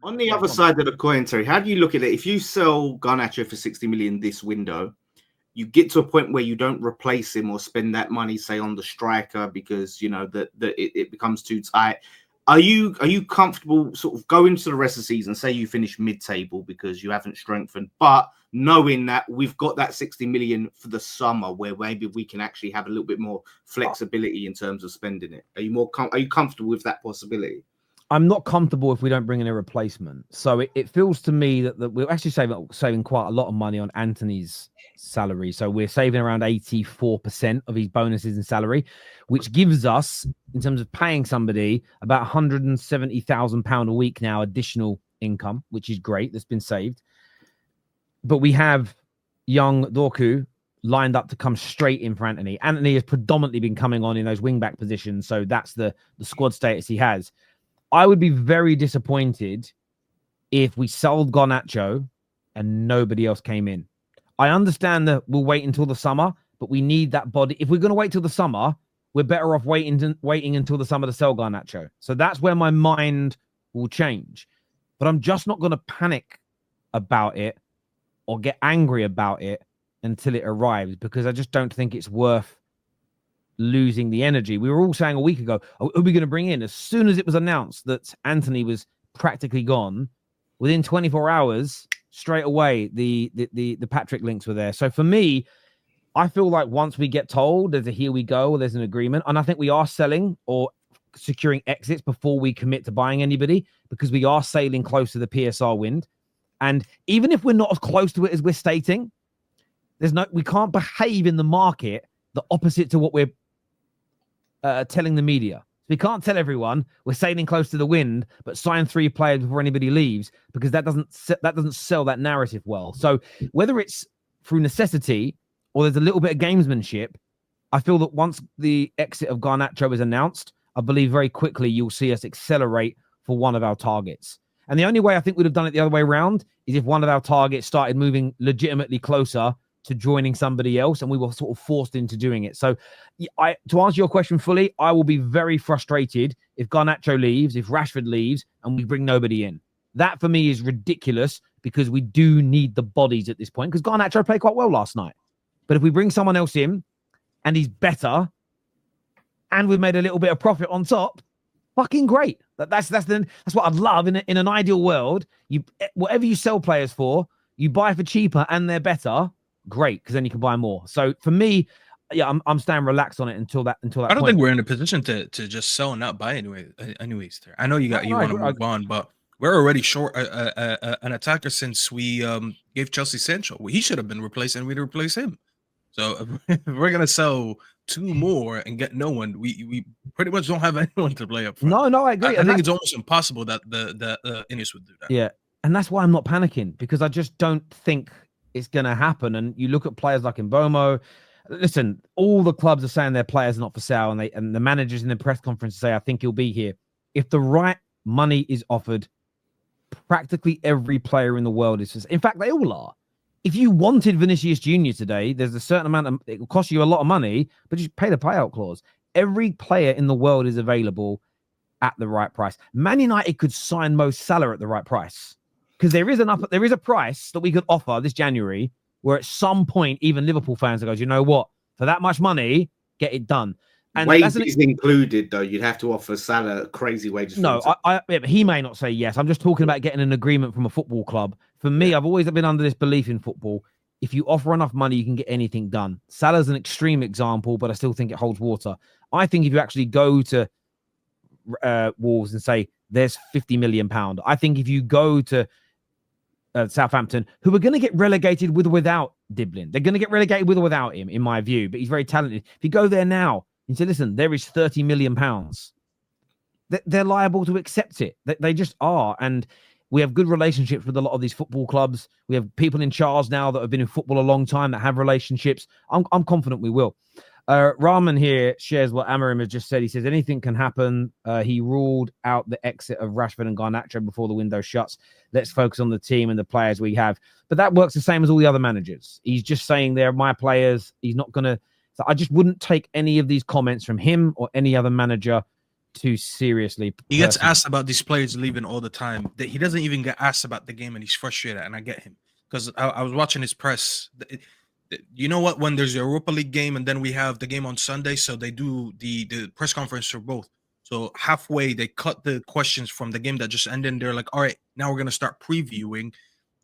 On the other side of the coin, Terry, how do you look at it? If you sell Garnacho for 60 million this window, you get to a point where you don't replace him or spend that money, say, on the striker because you know that it becomes too tight. Are you comfortable sort of going to the rest of the season? Say you finish mid-table because you haven't strengthened, but knowing that we've got that 60 million for the summer, where maybe we can actually have a little bit more flexibility in terms of spending it. Are you are you comfortable with that possibility? I'm not comfortable if we don't bring in a replacement. So it feels to me that we're actually saving quite a lot of money on Anthony's salary. So we're saving around 84% of his bonuses and salary, which gives us, in terms of paying somebody, about £170,000 a week now additional income, which is great. That's been saved. But we have young Dorku lined up to come straight in for Anthony. Anthony has predominantly been coming on in those wing-back positions, so that's the squad status he has. I would be very disappointed if we sold Garnacho and nobody else came in. I understand that we'll wait until the summer, but we need that body. If we're going to wait till the summer, we're better off waiting until the summer to sell Garnacho. So that's where my mind will change. But I'm just not going to panic about it or get angry about it until it arrives, because I just don't think it's worth losing the energy. We were all saying a week ago, are we going to bring in? As soon as it was announced that Anthony was practically gone, within 24 hours, straight away, the Patrick links were there. So for me, I feel like once we get told there's a here we go, or there's an agreement, and I think we are selling or securing exits before we commit to buying anybody, because we are sailing close to the PSR wind. And even if we're not as close to it as we're stating, we can't behave in the market the opposite to what we're telling the media. So we can't tell everyone we're sailing close to the wind, but sign 3 players before anybody leaves, because that doesn't sell that narrative well. So whether it's through necessity or there's a little bit of gamesmanship, I feel that once the exit of Garnacho is announced, I believe very quickly you'll see us accelerate for one of our targets. And the only way I think we'd have done it the other way around is if one of our targets started moving legitimately closer to joining somebody else, and we were sort of forced into doing it. So to answer your question fully, I will be very frustrated if Garnacho leaves, if Rashford leaves, and we bring nobody in. That for me is ridiculous, because we do need the bodies at this point, because Garnacho played quite well last night. But if we bring someone else in and he's better and we've made a little bit of profit on top, fucking great. That's what I'd love in an ideal world. Whatever you sell players for, you buy for cheaper and they're better. Great, because then you can buy more. So for me, yeah, I'm staying relaxed on it until that. I don't think we're in a position to just sell and not buy anyways. I know you want to move on, but we're already short an attacker since we gave Chelsea Sancho. He should have been replaced, and we'd replace him. So if we're gonna sell 2 more and get no one, we pretty much don't have anyone to play up front. No, I agree. I think it's almost impossible that the Ineos would do that. Yeah, and that's why I'm not panicking, because I just don't think it's going to happen. And you look at players like Mbomo. Listen, all the clubs are saying their players are not for sale, and the managers in the press conference say, I think he'll be here. If the right money is offered, practically every player in the world is. In fact, they all are. If you wanted Vinicius Jr. today, there's a certain amount it will cost you a lot of money, but you pay the payout clause. Every player in the world is available at the right price. Man United could sign Mo Salah at the right price, because there is a price that we could offer this January where at some point even Liverpool fans are going, you know what, for that much money, get it done. And wages included, though. You'd have to offer Salah crazy wages. No, he may not say yes. I'm just talking about getting an agreement from a football club. For me, I've always been under this belief in football. If you offer enough money, you can get anything done. Salah's an extreme example, but I still think it holds water. I think if you actually go to Wolves and say, there's £50 million. I think if you go to Southampton, who are going to get relegated with or without Diblin. They're going to get relegated with or without him, in my view, but he's very talented. If you go there now and say, listen, there is £30 million, they're liable to accept it. They just are. And we have good relationships with a lot of these football clubs. We have people in charge now that have been in football a long time that have relationships. I'm confident we will. Rahman here shares what Amarim has just said. He says anything can happen. He ruled out the exit of Rashford and Garnacho before the window shuts. Let's focus on the team and the players we have. But that works the same as all the other managers. He's just saying they're my players. He's not going to... So I just wouldn't take any of these comments from him or any other manager too seriously. He gets asked about these players leaving all the time. He doesn't even get asked about the game, and he's frustrated. And I get him because I was watching his press. You know what? When there's a Europa League game and then we have the game on Sunday, so they do the press conference for both. So halfway, they cut the questions from the game that just ended. And they're like, all right, now we're going to start previewing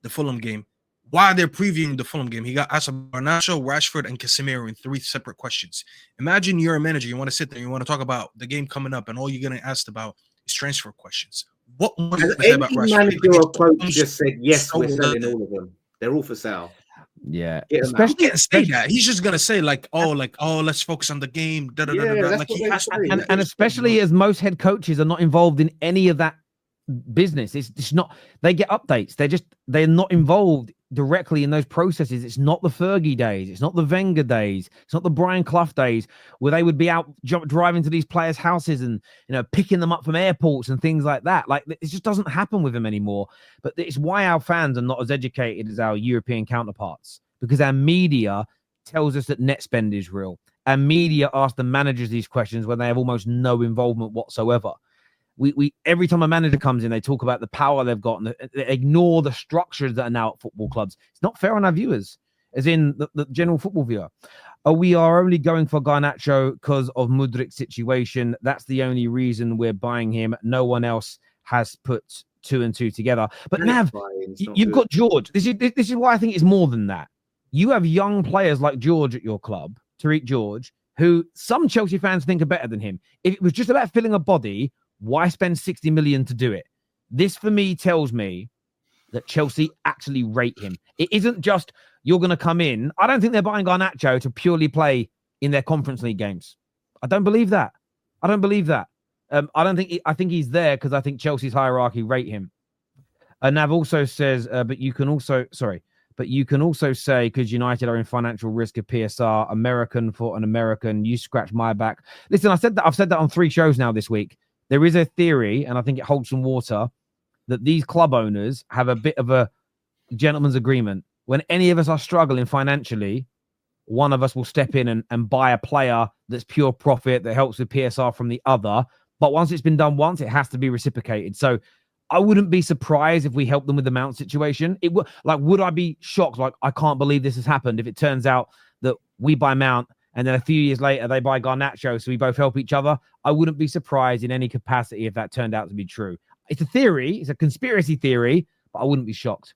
the Fulham game. While they're previewing the Fulham game, he got asked about Garnacho, Rashford, and Casemiro in 3 separate questions. Imagine you're a manager. You want to sit there. You want to talk about the game coming up, and all you're getting asked about is transfer questions. What more has any manager or coach just said, yes, we're selling all of them? They're all for sale. Yeah, especially he can't say that. He's just gonna say oh, let's focus on the game. Like he has to, and especially as most head coaches are not involved in any of that business. It's not. They get updates. They're not involved directly in those processes. It's not the Fergie days. It's not the Wenger days. It's not the Brian Clough days where they would be out driving to these players' houses and picking them up from airports and things like that. Like it just doesn't happen with them anymore. But it's why our fans are not as educated as our European counterparts, because our media tells us that net spend is real. Our media ask the managers these questions when they have almost no involvement whatsoever. We every time a manager comes in, they talk about the power they've got and they ignore the structures that are now at football clubs. It's not fair on our viewers, as in the general football viewer. We are only going for Garnacho because of Mudrik's situation. That's the only reason we're buying him. No one else has put 2 and 2 together. But Nav, you've got George. This is why I think it's more than that. You have young players like George at your club, Tariq George, who some Chelsea fans think are better than him. If it was just about filling a body, why spend 60 million to do it? This, for me, tells me that Chelsea actually rate him. It isn't just you're going to come in. I don't think they're buying Garnacho to purely play in their Conference League games. I don't believe that. I think he's there because I think Chelsea's hierarchy rate him. Nav also says, but you can also say, because United are in financial risk of PSR, American for an American, you scratch my back. Listen, I've said that on 3 shows now this week. There is a theory, and I think it holds some water, that these club owners have a bit of a gentleman's agreement. When any of us are struggling financially, one of us will step in and buy a player that's pure profit, that helps with PSR from the other. But once it's been done once, it has to be reciprocated. So I wouldn't be surprised if we help them with the Mount situation. Would I be shocked? Like, I can't believe this has happened if it turns out that we buy Mount and then a few years later they buy Garnacho, so we both help each other. I wouldn't be surprised in any capacity if that turned out to be true. It's a theory. It's a conspiracy theory, but I wouldn't be shocked.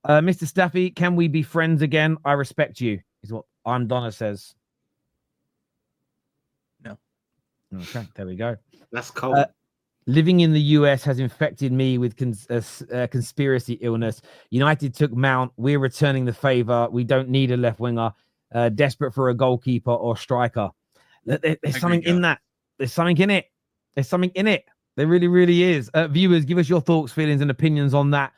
Mr. Staffy, can we be friends again? I respect you, is what I'm Donna says. No. Okay, there we go. That's cold. Living in the US has infected me with conspiracy illness. United took Mount. We're returning the favor. We don't need a left winger. Desperate for a goalkeeper or striker. There's something in that. There's something in it. There really, really is. Viewers, give us your thoughts, feelings, and opinions on that.